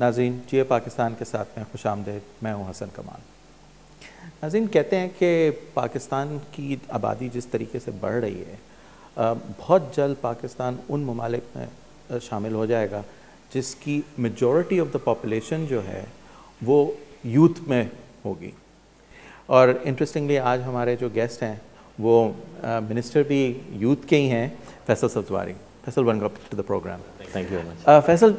ناظرین جی پاکستان کے ساتھ میں خوش آمدید، میں ہوں حسن کمال۔ ناظرین کہتے ہیں کہ پاکستان کی آبادی جس طریقے سے بڑھ رہی ہے بہت جلد پاکستان ان ممالک میں شامل ہو جائے گا جس کی میجورٹی آف دا پاپولیشن جو ہے وہ یوتھ میں ہوگی۔ اور انٹرسٹنگلی آج ہمارے جو گیسٹ ہیں وہ منسٹر بھی یوتھ کے ہی ہیں، Faisal Sabzwari. Faisal welcome to the programme. Thank you very much. Faisal,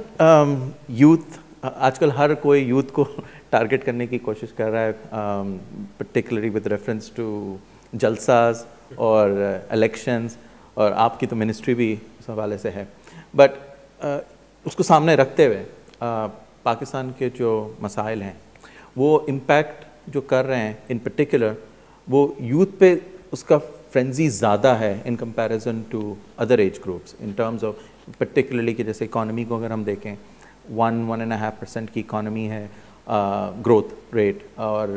youth آج کل ہر کوئی یوتھ کو ٹارگٹ کرنے کی کوشش کر رہا ہے، پرٹیکولرلی ود ریفرنس ٹو جلساز اور الیکشنز، اور آپ کی تو منسٹری بھی اس حوالے سے ہے، بٹ اس کو سامنے رکھتے ہوئے پاکستان کے جو مسائل ہیں وہ امپیکٹ جو کر رہے ہیں ان پرٹیکولر وہ یوتھ پہ اس کا فرینزی زیادہ ہے in comparison to other age groups in terms of particularly کہ جیسے اکانومی کو اگر ہم دیکھیں 1.5% کی اکانومی ہے گروتھ ریٹ، اور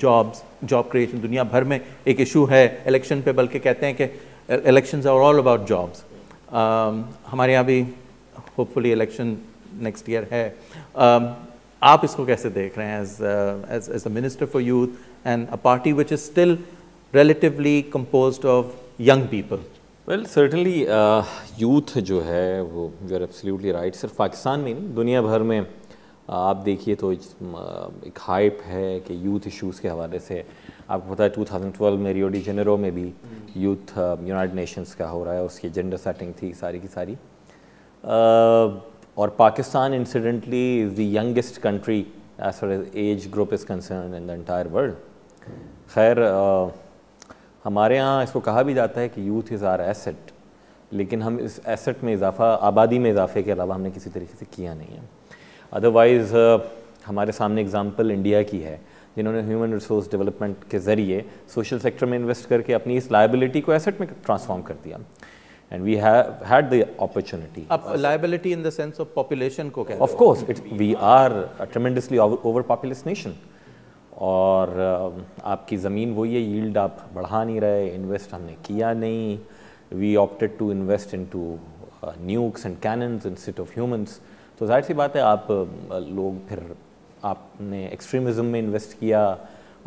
جاب کریشن دنیا بھر میں ایک ایشو ہے الیکشن پہ، بلکہ کہتے ہیں کہ elections are all about jobs. ہمارے یہاں بھی hopefully election next year ہے، آپ اس کو کیسے دیکھ رہے ہیں as a minister for youth and a party which is still relatively composed of young people? Well certainly youth جو ہے وہ یو آر ایبسلیوٹلی رائٹ، صرف پاکستان میں نہیں دنیا بھر میں آپ دیکھیے تو ایک ہائپ ہے کہ یوتھ ایشوز کے حوالے سے آپ کو پتہ ہے 2012 میں ریو ڈی جنیرو میں بھی یوتھ یونائٹڈ نیشنز کا ہو رہا ہے، اس کی ایجنڈا سیٹنگ تھی ساری کی ساری، اور Pakistan incidentally is the youngest country as far as age group is concerned in the entire world. خیر ہمارے ہاں اس کو کہا بھی جاتا ہے کہ یوتھ از آر ایسٹ، لیکن ہم اس ایسٹ میں اضافہ، آبادی میں اضافے کے علاوہ ہم نے کسی طریقے سے کیا نہیں ہے۔ ادروائز ہمارے سامنے اگزامپل انڈیا کی ہے جنہوں نے ہیومن ریسورس ڈیولپمنٹ کے ذریعے سوشل سیکٹر میں انویسٹ کر کے اپنی اس لائبلٹی کو ایسٹ میں ٹرانسفارم کر دیا، and we have had the opportunity. اب liability in the sense of population کو کہتے ہیں؟ Of course we are tremendously over populous nation, اور آپ کی زمین وہی ہے، ییلڈ آپ بڑھا نہیں رہے، انویسٹ ہم نے کیا نہیں، we opted to invest into nukes and cannons instead of humans. تو ظاہر سی بات ہے آپ لوگ پھر آپ نے ایکسٹریمزم میں انویسٹ کیا،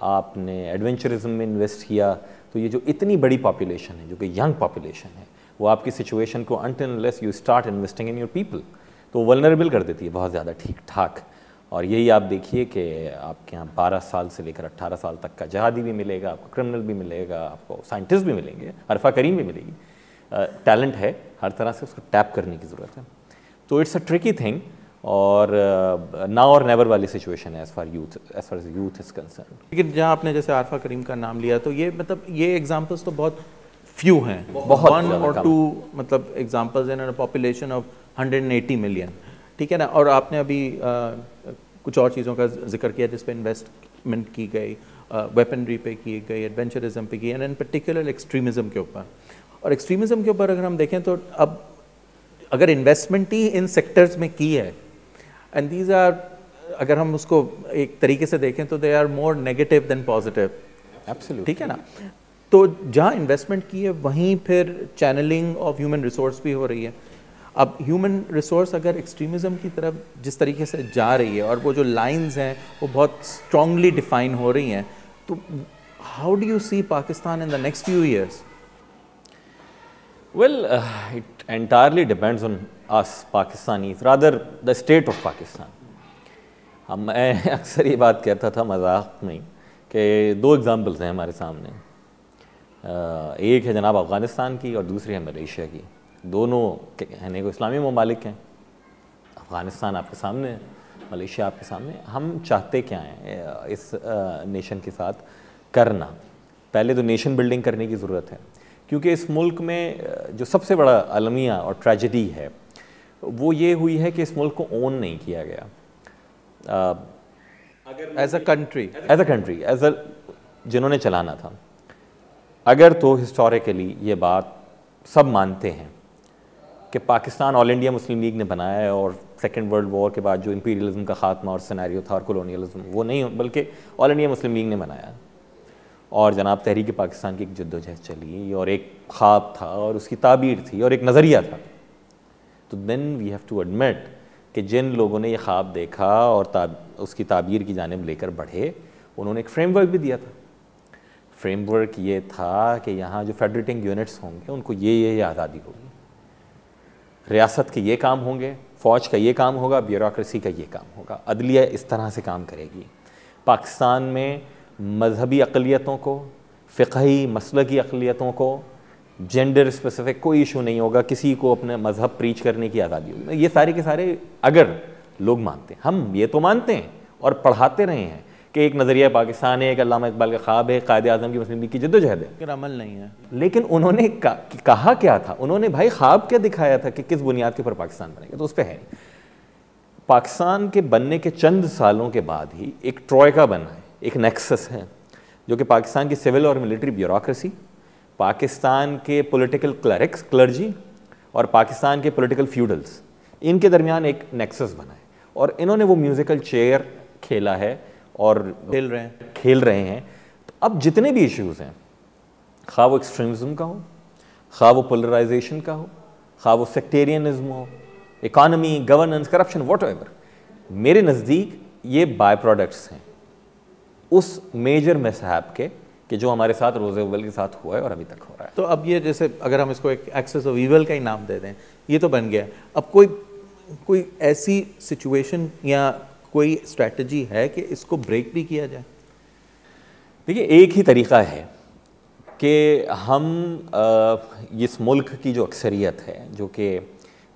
آپ نے ایڈونچرزم میں انویسٹ کیا، تو یہ جو اتنی بڑی پاپولیشن ہے جو کہ ینگ پاپولیشن ہے وہ آپ کی سچویشن کو until unless you start investing in your people تو ولنریبل کر دیتی ہے بہت زیادہ ٹھیک ٹھاک۔ اور یہی آپ دیکھیے کہ آپ کے یہاں 12 سال سے لے کر 18 سال تک کا جہادی بھی ملے گا، آپ کو کرمنل بھی ملے گا، آپ کو سائنٹسٹ بھی ملیں گے، عرفہ کریم بھی ملے گی، ٹیلنٹ ہے ہر طرح سے، اس کو ٹیپ کرنے کی ضرورت ہے۔ تو اٹس اے ٹرکی تھنگ، اور ناؤ اور نیور والی سچویشن ہے as far youth is concerned. لیکن جہاں آپ نے جیسے عارفہ کریم کا نام لیا تو یہ مطلب یہ ایگزامپلس تو بہت فیو ہیں، بہت 1 or 2 مطلب examples in population of 180 million, ٹھیک ہے نا؟ اور آپ نے ابھی کچھ اور چیزوں کا ذکر کیا جس پہ انویسٹمنٹ کی گئی، ویپنری پہ کی گئی، ایڈونچرزم پہ کی، اینڈ ان پرٹیکولر ایکسٹریمزم کے اوپر۔ اور ایکسٹریمزم کے اوپر اگر ہم دیکھیں تو اب اگر انویسٹمنٹ ہی ان سیکٹرز میں کی ہے، اینڈ دیز آر، اگر ہم اس کو ایک طریقے سے دیکھیں تو they are more negative than positive, ٹھیک ہے نا؟ تو جہاں انویسٹمنٹ کی ہے وہیں پھر چینلنگ آف ہیومن ریسورس بھی ہو رہی ہے۔ اب ہیومن ریسورس اگر ایکسٹریمزم کی طرف جس طریقے سے جا رہی ہے اور وہ جو لائنز ہیں وہ بہت اسٹرانگلی ڈیفائن ہو رہی ہیں، تو how do you see Pakistan in the next few years? Well it entirely depends on us Pakistanis, rather the state of Pakistan. میں اکثر یہ بات کہتا تھا مذاق میں کہ 2 ایگزامپلز ہیں ہمارے سامنے، ایک ہے جناب افغانستان کی اور دوسری ہے ملیشیا کی، دونوں کہنے کو اسلامی ممالک ہیں۔ افغانستان آپ کے سامنے ہے، ملیشیا آپ کے سامنے۔ ہم چاہتے کیا ہیں اس نیشن کے ساتھ کرنا؟ پہلے تو نیشن بلڈنگ کرنے کی ضرورت ہے، کیونکہ اس ملک میں جو سب سے بڑا المیہ اور ٹریجڈی ہے وہ یہ ہوئی ہے کہ اس ملک کو اون نہیں کیا گیا as a country, as a جنہوں نے چلانا تھا۔ اگر تو ہسٹوریکلی یہ بات سب مانتے ہیں کہ پاکستان آل انڈیا مسلم لیگ نے بنایا ہے، اور سیکنڈ ورلڈ وار کے بعد جو امپیریلزم کا خاتمہ اور سینیریو تھا اور کولونیلزم، وہ نہیں بلکہ آل انڈیا مسلم لیگ نے بنایا، اور جناب تحریک پاکستان کی ایک جدوجہد چلی اور ایک خواب تھا اور اس کی تعبیر تھی اور ایک نظریہ تھا، تو دین وی ہیو ٹو ایڈمٹ کہ جن لوگوں نے یہ خواب دیکھا اور اس کی تعبیر کی جانب لے کر بڑھے, انہوں نے ایک فریم ورک بھی دیا تھا. فریم ورک یہ تھا کہ یہاں جو فیڈریٹنگ یونٹس ہوں گے ان کو یہ آزادی ہوگی, ریاست کے یہ کام ہوں گے, فوج کا یہ کام ہوگا, بیوروکریسی کا یہ کام ہوگا, عدلیہ اس طرح سے کام کرے گی. پاکستان میں مذہبی اقلیتوں کو, فقہی مسلکی اقلیتوں کو, جینڈر اسپیسیفک کوئی ایشو نہیں ہوگا, کسی کو اپنے مذہب پریچ کرنے کی آزادی ہوگی. یہ سارے کے سارے اگر لوگ مانتے ہیں, ہم یہ تو مانتے ہیں اور پڑھاتے رہے ہیں کہ ایک نظریہ پاکستان ہے, ایک علامہ اقبال کا خواب ہے, قائد اعظم کی مسلم لیگ کی جدوجہد ہے, لیکن عمل نہیں ہے. لیکن انہوں نے کہا کیا تھا, انہوں نے بھائی خواب کیا دکھایا تھا کہ کس بنیاد کے اوپر پاکستان بنے گا, تو اس پہ ہے نہیں. پاکستان کے بننے کے چند سالوں کے بعد ہی ایک ٹروئکا بنا ہے, ایک نیکسس ہے, جو کہ پاکستان کی سول اور ملٹری بیوروکریسی, پاکستان کے پولیٹیکل کلرجی اور پاکستان کے پولیٹیکل فیوڈلز, ان کے درمیان ایک نیکسس بنا ہے. اور انہوں نے وہ میوزیکل چیئر کھیلا ہے اور کھیل رہے ہیں. تو اب جتنے بھی ایشوز ہیں, خواہ وہ ایکسٹریمزم کا ہو, خواہ وہ پولرائزیشن کا ہو, خواہ وہ sectarianism who, economy, governance, corruption, what ever, میرے نزدیک یہ بائی پروڈکٹس ہیں اس میجر مسحاب کے کہ جو ہمارے ساتھ روز اول کے ساتھ ہوا ہے اور ابھی تک ہو رہا ہے. تو اب یہ جیسے اگر ہم اس کو ایک ایکسس آف ایول کا ہی نام دے دیں, یہ تو بن گیا. اب کوئی ایسی سچویشن یا کوئی اسٹریٹجی ہے کہ اس کو بریک بھی کیا جائے؟ دیکھیے, ایک ہی طریقہ ہے کہ ہم اس ملک کی جو اکثریت ہے, جو کہ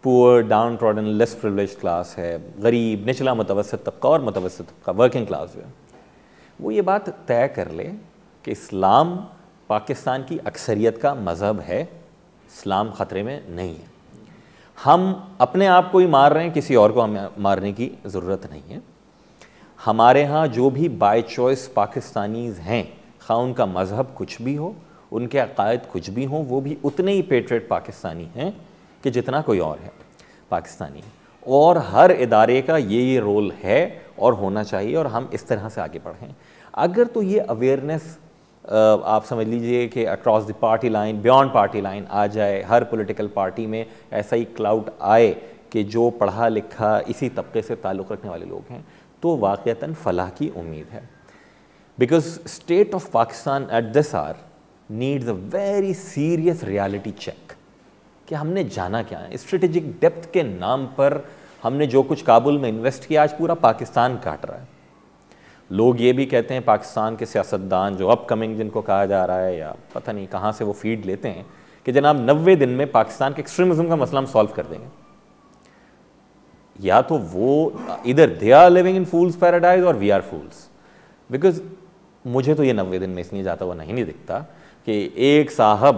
پور, ڈاؤن ٹراڈن, لیس پریولیجڈ کلاس ہے, غریب, نچلا متوسط طبقہ اور متوسط طبقہ, ورکنگ کلاس جو ہے, وہ یہ بات طے کر لے کہ اسلام پاکستان کی اکثریت کا مذہب ہے, اسلام خطرے میں نہیں ہے. ہم اپنے آپ کو ہی مار رہے ہیں, کسی اور کو ہمیں مارنے کی ضرورت نہیں ہے. ہمارے ہاں جو بھی بائی چوائس پاکستانیز ہیں, خواہ ان کا مذہب کچھ بھی ہو, ان کے عقائد کچھ بھی ہوں, وہ بھی اتنے ہی پیٹریٹ پاکستانی ہیں کہ جتنا کوئی اور ہے پاکستانی. اور ہر ادارے کا یہ رول ہے اور ہونا چاہیے, اور ہم اس طرح سے آگے بڑھیں. اگر تو یہ اویئرنیس آپ سمجھ لیجئے کہ across the party line, beyond party line آ جائے, ہر پولیٹیکل پارٹی میں ایسا ہی کلاؤڈ آئے کہ جو پڑھا لکھا اسی طبقے سے تعلق رکھنے والے لوگ ہیں, تو واقعتاً فلاح کی امید ہے. Because state of Pakistan at this hour needs a very serious reality check کہ ہم نے جانا کیا ہے. اسٹریٹجک ڈیپتھ کے نام پر ہم نے جو کچھ کابل میں انویسٹ کیا, آج پورا پاکستان کاٹ رہا ہے. لوگ یہ بھی کہتے ہیں, پاکستان کے سیاستدان جو اپ کمنگ جن کو کہا جا رہا ہے, یا پتہ نہیں کہاں سے وہ فیڈ لیتے ہیں, کہ جناب 90 دن میں پاکستان کے ایکسٹریمزم کا مسئلہ ہم سالو کر دیں گے. یا تو وہ ادھر they are living in fool's paradise اور we are fools. بیکاز مجھے تو یہ 90 دن میں اس لیے جاتا ہوا نہیں دکھتا کہ ایک صاحب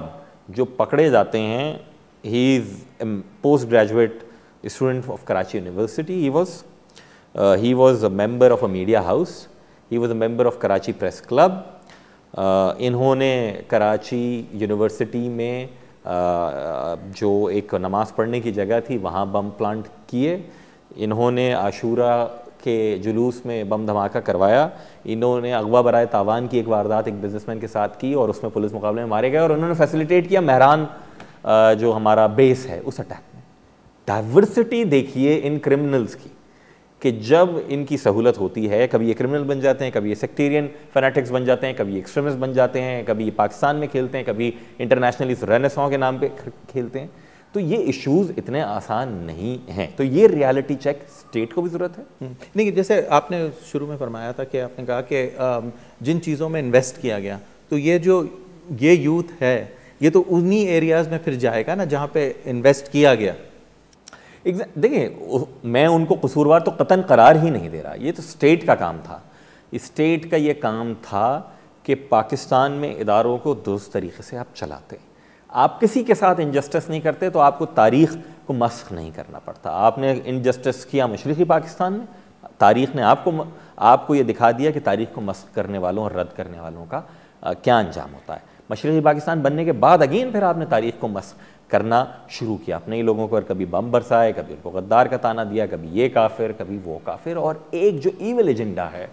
جو پکڑے جاتے ہیں, he is a post graduate student of Karachi University, he was a member of a media house, he was a member of Karachi Press Club. انہوں نے کراچی یونیورسٹی میں جو ایک نماز پڑھنے کی جگہ تھی وہاں بم پلانٹ کیے. انہوں نے عاشورہ کے جلوس میں بم دھماکہ کروایا. انہوں نے اغوا برائے تاوان کی ایک واردات ایک بزنس مین کے ساتھ کی اور اس میں پولیس مقابلے میں مارے گئے, اور انہوں نے فیسیلیٹیٹ کیا مہران جو ہمارا بیس ہے اس اٹیک میں. ڈائیورسٹی دیکھیے ان کرمنلز کی, کہ جب ان کی سہولت ہوتی ہے, کبھی یہ کرمنل بن جاتے ہیں, کبھی یہ سیکٹیرین فینیٹکس بن جاتے ہیں, کبھی ایکسٹریمسٹ بن جاتے ہیں, کبھی پاکستان میں کھیلتے ہیں, کبھی انٹرنیشنلی رینیسانس کے نام پہ کھیلتے ہیں. تو یہ ایشوز اتنے آسان نہیں ہیں. تو یہ ریالٹی چیک اسٹیٹ کو بھی ضرورت ہے. نہیں, جیسے آپ نے شروع میں فرمایا تھا کہ آپ نے کہا کہ جن چیزوں میں انویسٹ کیا گیا, تو یہ یوتھ ہے, یہ تو انہی ایریاز میں پھر جائے گا نا جہاں پہ انویسٹ کیا گیا. دیکھیں, میں ان کو قصوروار تو قطعاً قرار ہی نہیں دے رہا. یہ تو اسٹیٹ کا کام تھا. اسٹیٹ کا یہ کام تھا کہ پاکستان میں اداروں کو درست طریقے سے آپ چلاتے. آپ کسی کے ساتھ انجسٹس نہیں کرتے تو آپ کو تاریخ کو مسخ نہیں کرنا پڑتا. آپ نے انجسٹس کیا مشرقی پاکستان میں, تاریخ نے آپ کو یہ دکھا دیا کہ تاریخ کو مسخ کرنے والوں اور رد کرنے والوں کا کیا انجام ہوتا ہے. مشرقی پاکستان بننے کے بعد اگین پھر آپ نے تاریخ کو مسخ کرنا شروع کیا. اپنے ہی لوگوں کو کبھی بم برسائے, کبھی ان کو غدار کا طعنہ دیا, کبھی یہ کافر, کبھی وہ کافر, اور ایک جو ایول ایجنڈا ہے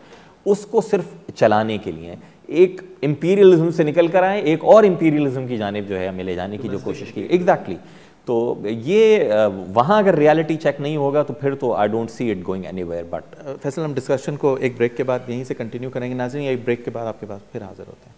اس کو صرف چلانے کے لیے ایک امپیریلزم سے نکل کر آئے, ایک اور امپیریلزم کی جانب جو ہے ہمیں لے جانے کی جو کوشش کی. ایگزیکٹلی. تو یہ وہاں اگر ریالٹی چیک نہیں ہوگا تو پھر تو I don't see it going any where. But Faisal ہم ڈسکشن کو ایک بریک کے بعد یہیں سے کنٹینیو کریں گے. ناظرین ایک بریک کے بعد آپ کے پاس پھر حاضر ہوتے ہیں.